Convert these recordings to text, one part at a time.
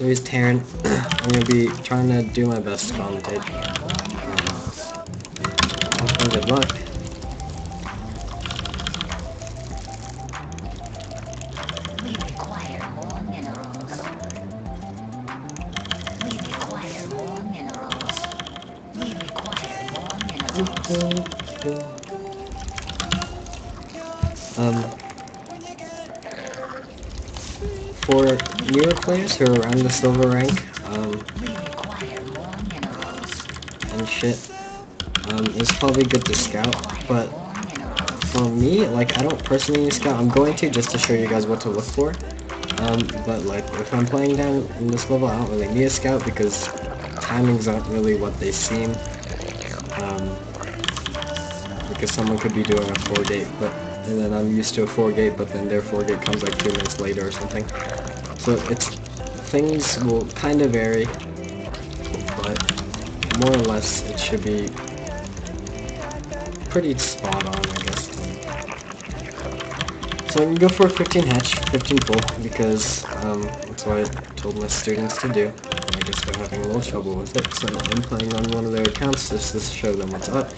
So he's Terran. I'm gonna be trying to do my best to commentate. Good luck. We require more minerals. We require more minerals. We require more minerals. For newer players who are around the silver rank, We require more minerals. and shit, it's probably good to scout, but More minerals. for me, like, I don't personally scout. I'm going to just to show you guys what to look for. But like, if I'm playing down in this level, I don't really need a scout because timings aren't really what they seem. Because someone could be doing a 4-gate, and then I'm used to a 4-gate, but then their 4-gate comes like 2 minutes later or something. So things will kind of vary, but more or less it should be pretty spot on, I guess. So I'm gonna go for a 15 hatch, 15 full, because that's what I told my students to do. And I guess they're having a little trouble with it, so I'm playing on one of their accounts just to show them what's up.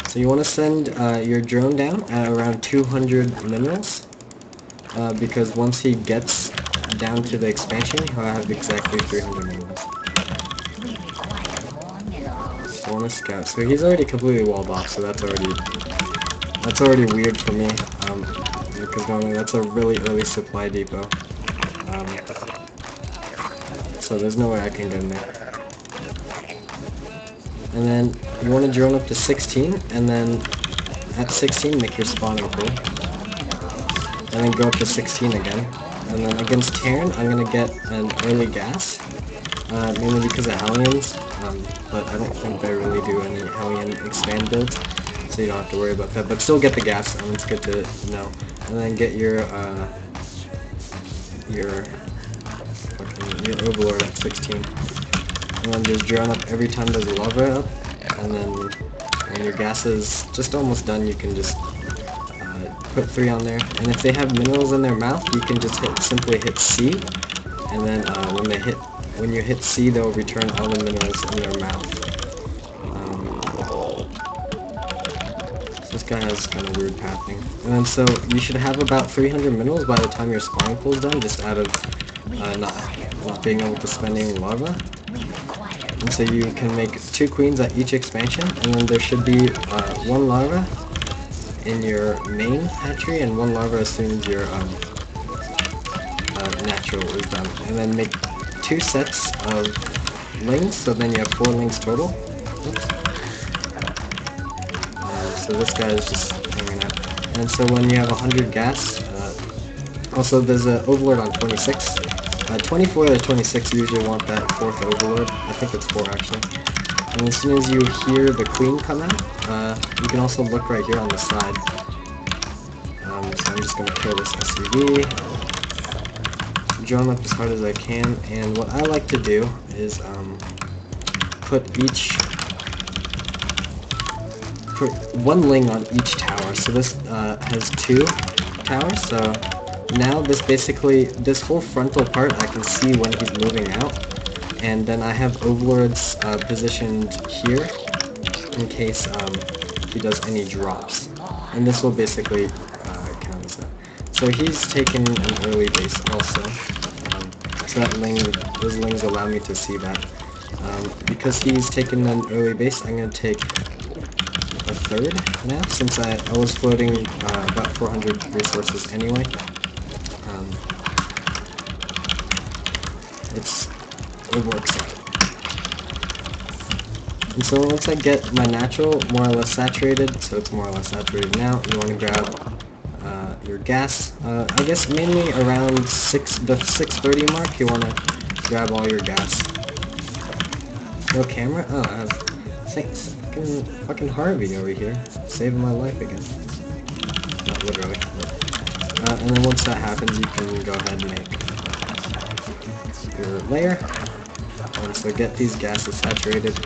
So you want to send your drone down at around 200 minerals, because once he gets down to the expansion, he'll have exactly 300 minerals. So I want to scout. So he's already completely walled off, so that's already weird for me, because normally that's a really early supply depot. So there's no way I can get in there. And then you want to drone up to 16, and then at 16 make your spawning pool. And then go up to 16 again. And then against Terran, I'm going to get an early gas, mainly because of Hellions, but I don't think they really do any Hellion expand builds, so you don't have to worry about that. But still get the gas, it's good to know. And then get your Overlord at 16. And then just drone up every time there's a lava up, and then when your gas is just almost done, you can just put 3 on there. And if they have minerals in their mouth, you can just simply hit C, and then when you hit C, they'll return all the minerals in their mouth. So this guy has kind of weird pathing. And then so you should have about 300 minerals by the time your spawning pool is done, just out of not being able to spend any lava. And so you can make 2 queens at each expansion, and then there should be 1 larva in your main hatchery and 1 larva as soon as your natural is done. And then make 2 sets of lings, so then you have 4 lings total. Oops. So this guy is just hanging out. And so when you have 100 gas, also there's an overlord on 26. 24 to 26 usually want that 4th overlord. I think it's 4 actually. And as soon as you hear the queen come out, you can also look right here on the side. So I'm just going to kill this SUV, drone up as hard as I can, and what I like to do is put 1 ling on each tower. So this has 2 towers, so now this whole frontal part I can see when he's moving out, and then I have overlords positioned here in case he does any drops, and this will basically count as that. So he's taken an early base also, so those lings allow me to see that. Because he's taken an early base, I'm going to take a 3rd now, since I was floating about 400 resources anyway. It works out. And so once I get my natural more or less saturated, so it's more or less saturated now, you want to grab your gas. I guess mainly around the 6:30 mark, you want to grab all your gas. No camera? Oh, I have thanks. Fucking Harvey over here, saving my life again. Not literally. But, and then once that happens, you can go ahead and make your layer. And so get these gases saturated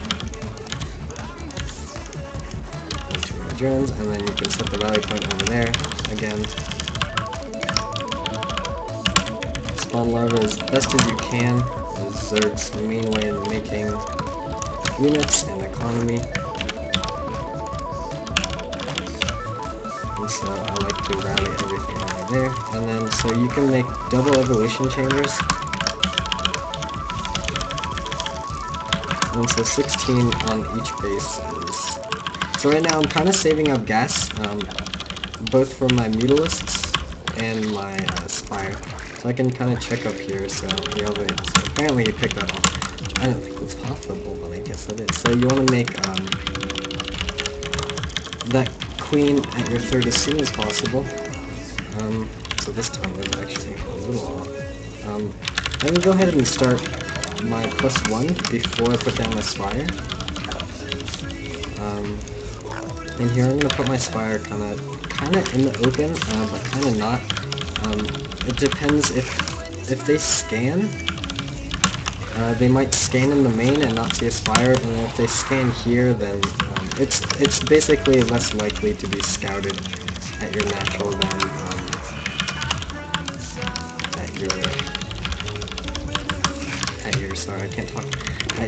into your drones, and then you can set the rally point over there again. spawn larvae as best as you can. Is Zerg's main way in making units and economy. And so I like to rally everything over there. And then so you can make double evolution chambers. And so 16 on each base is... So right now I'm kind of saving up gas, both for my mutalisks and my spire. So I can kind of check up here, so apparently you picked that up. I don't think it's possible, but I guess it is. So you want to make that queen at your third as soon as possible. So this time is actually a little off. I'm going to go ahead and start my +1 before I put down my spire. And here I'm going to put my spire kind of in the open, but kind of not. It depends if they scan. They might scan in the main and not see a spire, and then if they scan here, then it's basically less likely to be scouted at your natural than at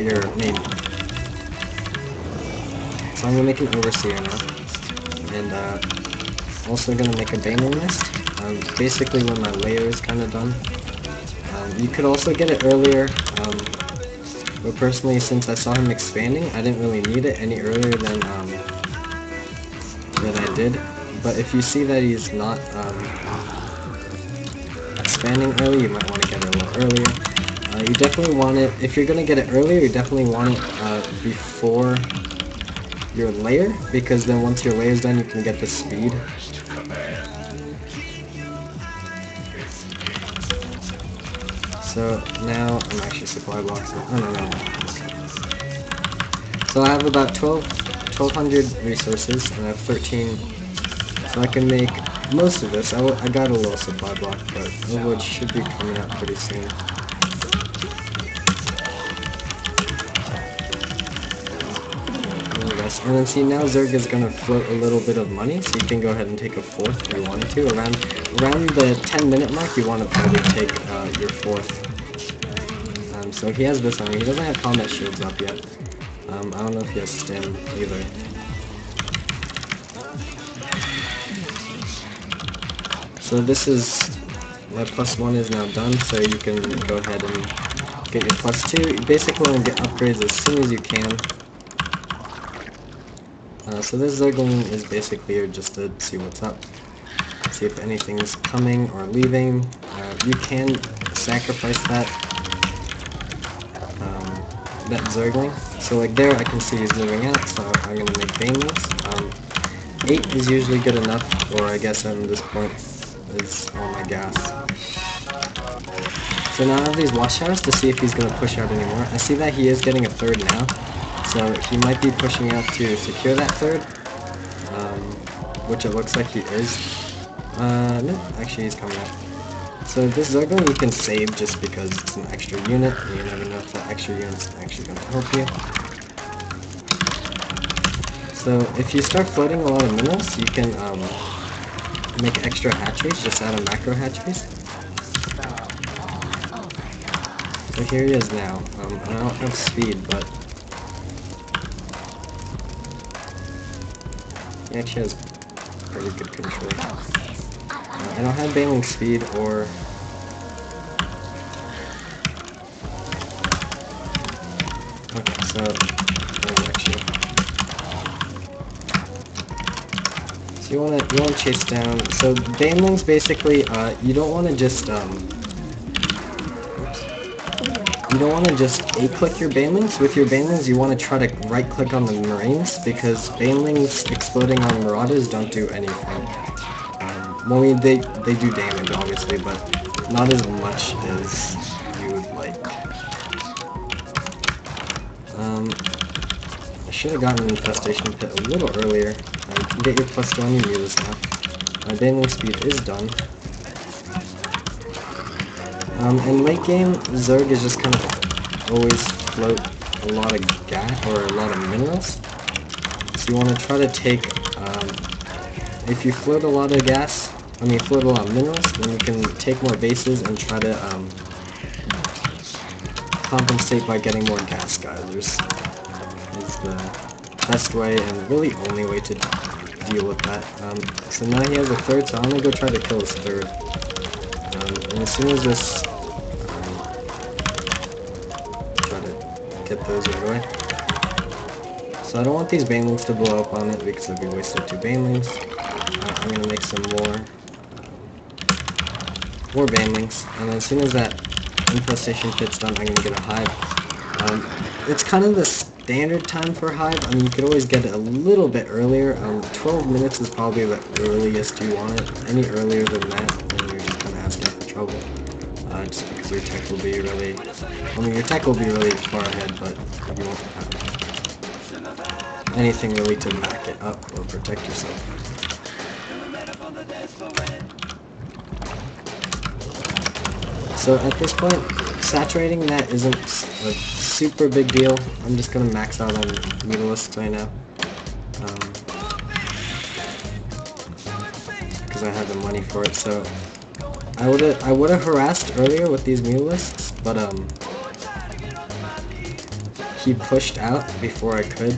your main. So I'm gonna make an overseer now, and also gonna make a baneling nest. Basically when my layer is kind of done. You could also get it earlier, but personally, since I saw him expanding, I didn't really need it any earlier than I did. But if you see that he's not expanding early, you might want to get it a little earlier. You definitely want it, if you're going to get it earlier, you definitely want it before your layer, because then once your layer is done, you can get the speed. So now I'm actually supply blocks. Oh no. So I have about 1,200 resources, and I have 13. So I can make most of this. I got a little supply block, but Overwatch should be coming out pretty soon. And then see, now Zerg is going to float a little bit of money, so you can go ahead and take a fourth if you wanted to. Around the 10-minute mark, you want to probably take your fourth. So he has this on. He doesn't have combat shields up yet. I don't know if he has stim either. So this is, my +1 is now done, so you can go ahead and get your +2. You basically want to get upgrades as soon as you can. So this Zergling is basically here just to see what's up, see if anything's coming or leaving. You can sacrifice that Zergling. So like there I can see he's moving out, so I'm going to make banelings. 8 is usually good enough, or I guess at this point is all my gas. So now I have these watchtowers to see if he's going to push out anymore. I see that he is getting a third now. So he might be pushing out to secure that third, which it looks like he is. No, actually he's coming out. So this Zergling you can save just because it's an extra unit, and you never know if that extra unit's actually going to help you. So if you start floating a lot of minerals, you can make extra hatcheries, just out of macro hatcheries. So here he is now. I don't have speed, but he actually has pretty good control. I don't have baneling speed or... Okay, so... actually... So you wanna chase down... So banelings basically, you don't wanna just, you don't want to just A-click your banelings. With your banelings, you want to try to right-click on the marines, because banelings exploding on marauders don't do anything. Well, I mean, they do damage, obviously, but not as much as you would like. I should have gotten an infestation pit a little earlier. You can get your +2 on your mules now. My baneling speed is done. In late game, Zerg is just kind of always float a lot of gas, or a lot of minerals. So you want to try to take, if you float a lot of gas, float a lot of minerals, then you can take more bases and try to compensate by getting more gas geysers. Is the best way and really only way to deal with that. So now he has a third, so I'm gonna go try to kill his third. And as soon as this, try to get those right away. So I don't want these banelings to blow up on it because it'd be wasted 2 banelings. I'm gonna make some more banelings, and then as soon as that infestation pit's done, I'm gonna get a hive. It's kind of the standard time for hive. I mean, you could always get it a little bit earlier. 12 minutes is probably the earliest you want it. Any earlier than that, then you're just gonna asking for trouble. Just because your tech will be really, your tech will be really far ahead, but you won't have anything really to back it up or protect yourself. So at this point, saturating that isn't a super big deal. I'm just gonna max out on mutalisks right now, because I have the money for it. So I would have harassed earlier with these mutalisks, but he pushed out before I could.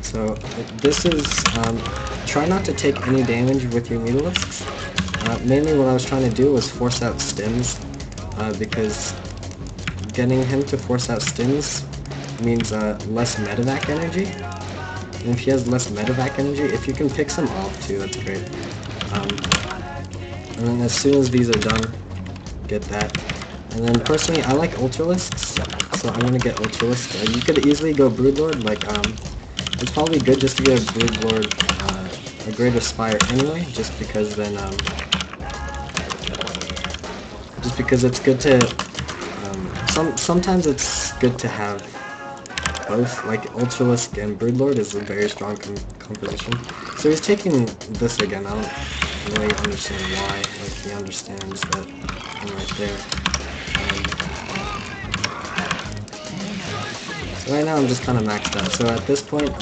So this is try not to take any damage with your mutalisks. Mainly what I was trying to do was force out stims, because getting him to force out stims means less medevac energy. And if he has less medevac energy, if you can pick some off too, that's great. And then as soon as these are done, get that. And then personally, I like Ultralisks, so I'm gonna get Ultralisk. You could easily go Broodlord, like it's probably good just to get a Broodlord, a Greater Spire anyway, just because then just because it's good to, sometimes it's good to have both, like Ultralisk and Broodlord is a very strong composition. So he's taking this again. I don't really understand why. Like, he understands that I'm right there. So right now I'm just kind of maxed out. So at this point,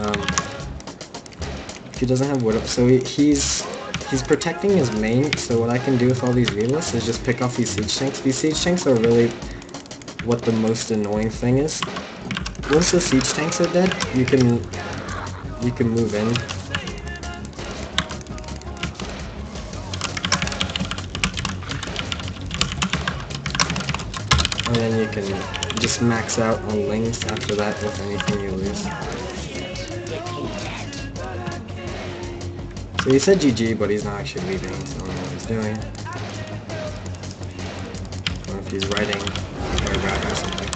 he doesn't have wood up, so he's protecting his main. So what I can do with all these realists is just pick off these siege tanks. These siege tanks are really what the most annoying thing is. Once the siege tanks are dead, you can move in. And then you can just max out on lings after that with anything you lose. So he said GG, but he's not actually leaving, so I don't know what he's doing. Or if he's writing a paragraph or something.